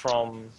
from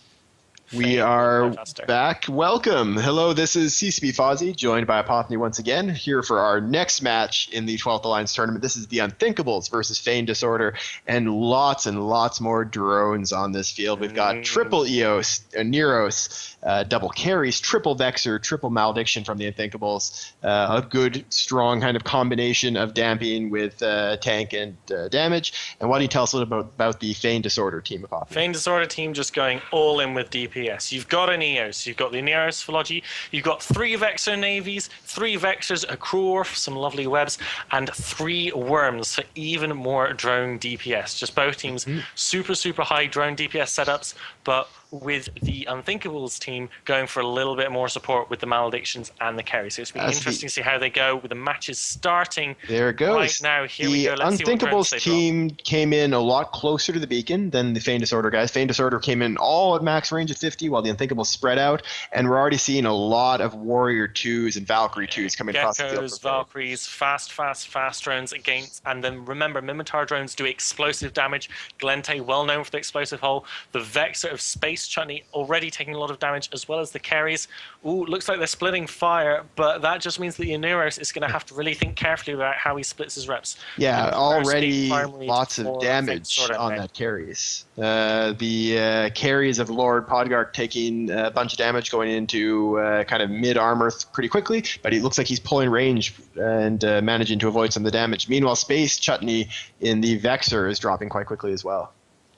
We Feign are faster. back. Welcome. Hello, this is CCB Fozzie, joined by Apotheny once again, here for our next match in the 12th Alliance tournament. This is the Unthinkables versus Feign Disorder, and lots more drones on this field. We've got triple EOS, Neros, double carries, triple Vexor, triple Malediction from the Unthinkables. A good, strong kind of combination of damping with tank and damage. And why don't you tell us a little bit about the Feign Disorder team, Apotheny? Feign Disorder team just going all in with DPS. You've got an EOS, you've got the Neros Philology, you've got 3 Vexor Navies, 3 Vexors, a Crew for some lovely webs, and 3 Worms for even more drone DPS. Just both teams super high drone DPS setups, but with the Unthinkables team going for a little bit more support with the Maledictions and the carries. So it's going to be interesting to see how they go with the matches starting. There it goes. Right now, here we go. Let's Unthinkables team came in a lot closer to the beacon than the Feign Disorder guys. Feign Disorder came in all at max range at 50, while the Unthinkables spread out, and we're already seeing a lot of Warrior 2s and Valkyrie 2s coming across the field. Geckos, Valkyries, fast drones against, and then remember, Mimitar drones do explosive damage. Glente, well known for the explosive hull. The Vexor of Space Chutney already taking a lot of damage, as well as the carries. Ooh, looks like they're splitting fire, but that just means that Neros is going to have to really think carefully about how he splits his reps. Yeah, already lots of damage on that carries. The carries of Lord Podgark taking a bunch of damage going into kind of mid-armor pretty quickly, but it looks like he's pulling range and managing to avoid some of the damage. Meanwhile, Space Chutney in the Vexor is dropping quite quickly as well.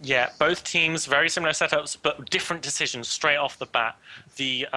Yeah, both teams, very similar setups, but different decisions straight off the bat. The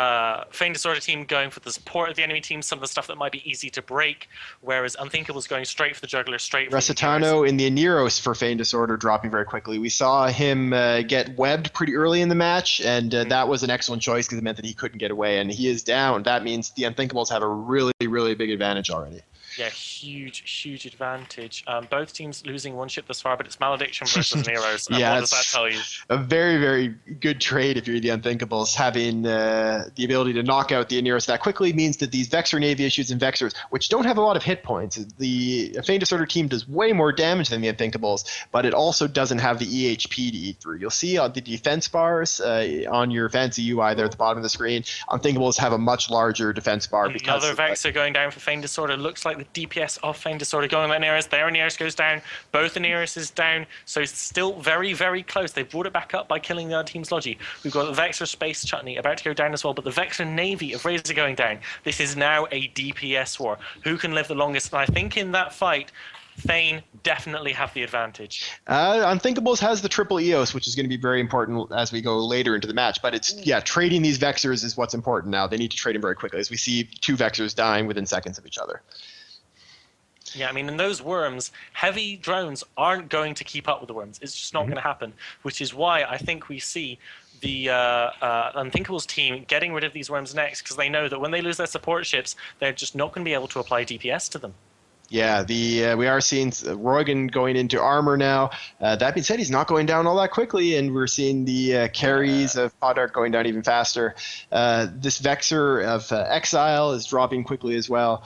Feign Disorder team going for the support of the enemy team, some of the stuff that might be easy to break, whereas Unthinkables going straight for the juggler, straight for Recitano in the Neros for Feign Disorder dropping very quickly. We saw him get webbed pretty early in the match, and that was an excellent choice because it meant that he couldn't get away, and he is down. That means the Unthinkables have a really big advantage already. Yeah, huge advantage. Both teams losing one ship thus far, but it's Malediction versus Neros. Yeah, what does that tell you? A very good trade if you're the Unthinkables. Having the ability to knock out the Neros that quickly means that these Vexor Navy issues and Vexors, which don't have a lot of hit points, the Feign Disorder team does way more damage than the Unthinkables, but it also doesn't have the EHP to eat through. You'll see on the defense bars on your fancy UI there at the bottom of the screen, Unthinkables have a much larger defense bar. Another Vexor going down for Feign Disorder. Looks like the DPS of Feign Disorder going on Neros. Their Neros goes down. Both the Neros is down. So it's still very close. They've brought it back up by killing the other team's Logi. We've got the Vexor Space Chutney about to go down as well, but the Vexor Navy of Razor going down. This is now a DPS war. Who can live the longest? And I think in that fight, Feign definitely have the advantage. Unthinkables has the triple EOS, which is going to be very important as we go later into the match. But it's trading these Vexors is what's important now. They need to trade them very quickly, as we see 2 Vexors dying within seconds of each other. Yeah, I mean, in those worms, heavy drones aren't going to keep up with the worms. It's just not going to happen, which is why I think we see the Unthinkables team getting rid of these worms next, because they know that when they lose their support ships, they're just not going to be able to apply DPS to them. Yeah, we are seeing Roigan going into armor now. That being said, he's not going down all that quickly, and we're seeing the carries of Poddark going down even faster. This Vexor of Exile is dropping quickly as well.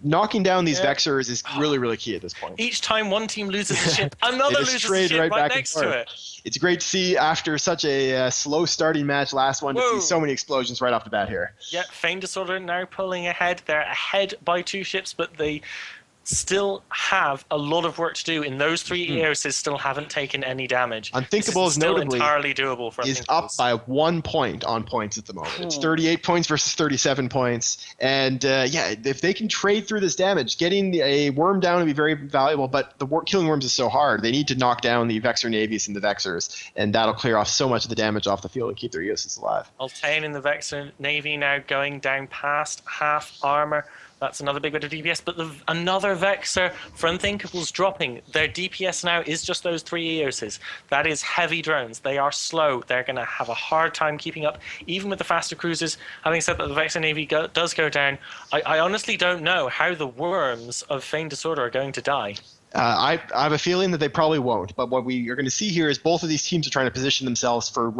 Knocking down these Vexors is really key at this point. Each time one team loses a ship, another loses a ship right next to it. It's great to see after such a slow starting match, last one, to see so many explosions right off the bat here. Yeah, Feign Disorder now pulling ahead. They're ahead by 2 ships, but they still have a lot of work to do. In those 3 EOSs still haven't taken any damage. Unthinkables notably entirely doable for is up by 1 point on points at the moment. It's 38 points versus 37 points. And if they can trade through this damage, getting a worm down would be very valuable, but killing worms is so hard. They need to knock down the Vexor Navies and the Vexors, and that'll clear off so much of the damage off the field and keep their EOSs alive. Altain in the Vexor Navy now going down past half armor. That's another big bit of DPS, but another Vexor for Unthinkables dropping. Their DPS now is just those 3 EOSs. That is heavy drones. They are slow. They're going to have a hard time keeping up, even with the faster cruisers. Having said that the Vexor Navy does go down, I honestly don't know how the worms of Feign Disorder are going to die. I have a feeling that they probably won't, but what we are going to see here is both of these teams are trying to position themselves for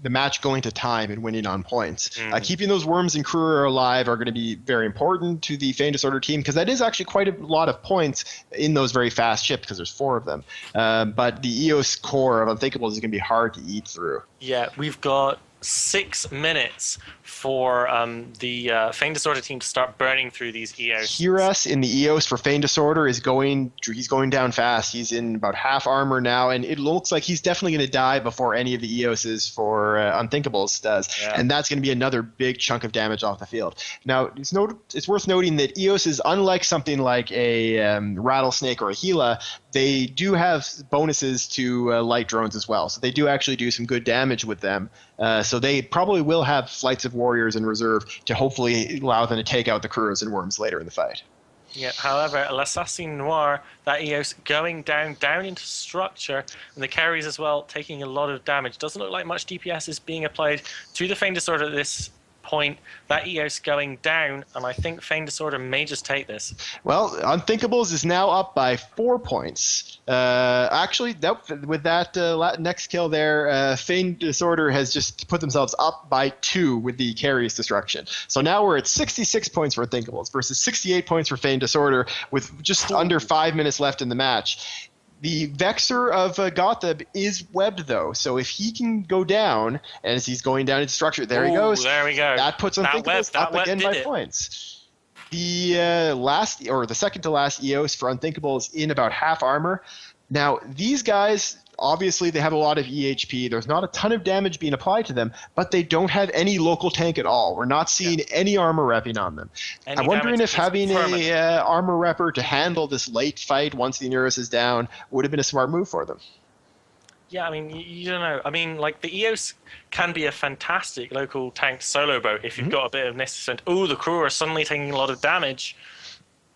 the match going to time and winning on points. Keeping those worms and crew alive are going to be very important to the Feign Disorder team, because that is actually quite a lot of points in those very fast ships, because there's 4 of them. But the EOS core of Unthinkables is going to be hard to eat through. Yeah, we've got 6 minutes for the Feign Disorder team to start burning through these EOS. Kiras in the EOS for Feign Disorder he's going down fast. He's in about half armor now, and it looks like he's definitely going to die before any of the EOSs for Unthinkables does. Yeah. And that's going to be another big chunk of damage off the field. Now, it's worth noting that EOS is unlike something like a Rattlesnake or a Gila. They do have bonuses to light drones as well, so they do actually do some good damage with them. So they probably will have flights of warriors in reserve to hopefully allow them to take out the crews and worms later in the fight. Yeah, however, L'Assassin Noir, that EOS going down into structure, and the carries as well taking a lot of damage. Doesn't look like much DPS is being applied to the Feign Disorder at this point. That EOS going down, and I think Feign Disorder may just take this. Well, Unthinkables is now up by 4 points. Actually, with that next kill there, Feign Disorder has just put themselves up by 2 with the carries destruction. So now we're at 66 points for Unthinkables versus 68 points for Feign Disorder with just under 5 minutes left in the match. The Vexor of Gotham is webbed, though, so if he can go down, and as he's going down into structure, there he goes. There we go. That puts Unthinkables up again by points. The the second to last EOS for Unthinkables in about half armor. Now, these guys, obviously, they have a lot of EHP. There's not a ton of damage being applied to them, but they don't have any local tank at all. We're not seeing any armor repping on them. I'm wondering if having a armor repper to handle this late fight once the Neuros is down would have been a smart move for them. Yeah, I mean, you don't know. I mean, like, the EOS can be a fantastic local tank solo boat if you've got a bit of necessary. Oh, the crew are suddenly taking a lot of damage.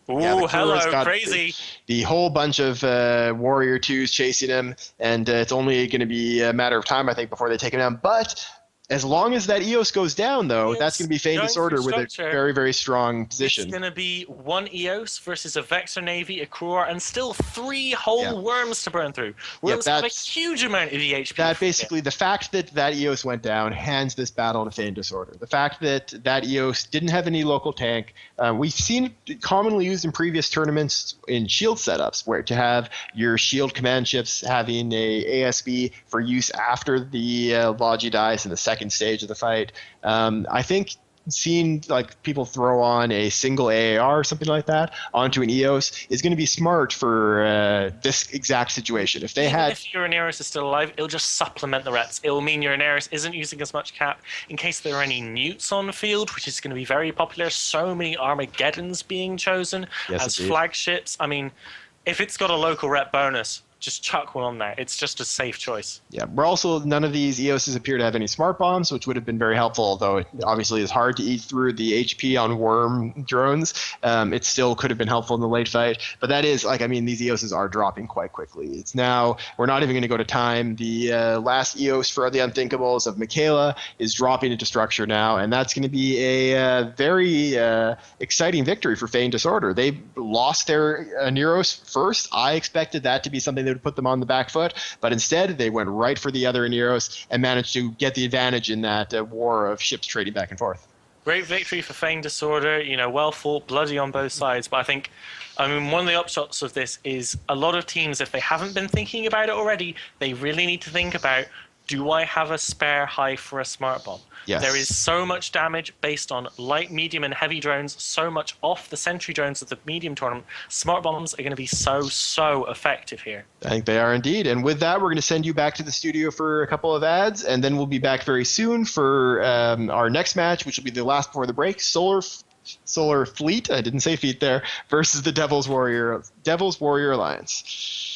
Ooh, yeah, hello, crazy. The whole bunch of Warrior 2s chasing him, and it's only going to be a matter of time, I think, before they take him down. But as long as that EOS goes down, though, that's going to be Feign Disorder with a very, very strong position. It's going to be 1 EOS versus a Vexor Navy, a Crew, and still 3 whole worms to burn through. Worms have a huge amount of EHP. That basically, the fact that EOS went down hands this battle to Feign Disorder. The fact that EOS didn't have any local tank, we've seen it commonly used in previous tournaments in shield setups, where to have your shield command ships having a ASB for use after the Logi dies in the second stage of the fight. I think seeing like people throw on a single AAR or something like that onto an EOS is going to be smart for this exact situation. If your Aneris is still alive, it'll just supplement the reps. It will mean your Aneris isn't using as much cap in case there are any newts on the field, which is going to be very popular. So many Armageddons being chosen as flagships. I mean, if it's got a local rep bonus, just chuck one on there. It's just a safe choice. Yeah, we're also, none of these EOSs appear to have any smart bombs, which would have been very helpful, although it obviously is hard to eat through the HP on worm drones. It still could have been helpful in the late fight. But that is, like, I mean, these EOSs are dropping quite quickly. It's now, we're not even going to go to time. The last EOS for the Unthinkables of Michaela is dropping into structure now, and that's going to be a very exciting victory for Feign Disorder. They lost their Aneros first. I expected that to be something that would put them on the back foot, but instead they went right for the other Aneros and managed to get the advantage in that war of ships trading back and forth. Great victory for Feign Disorder, you know, well fought, bloody on both sides, but I mean, one of the upshots of this is a lot of teams, if they haven't been thinking about it already, they really need to think about, do I have a spare hive for a smart bomb? Yes. There is so much damage based on light, medium, and heavy drones, so much off the sentry drones of the medium tournament. Smart bombs are going to be so effective here. I think they are indeed. And with that, we're going to send you back to the studio for a couple of ads, and then we'll be back very soon for our next match, which will be the last before the break, Solar Fleet, I didn't say feet there, versus the Devil's Warrior Alliance.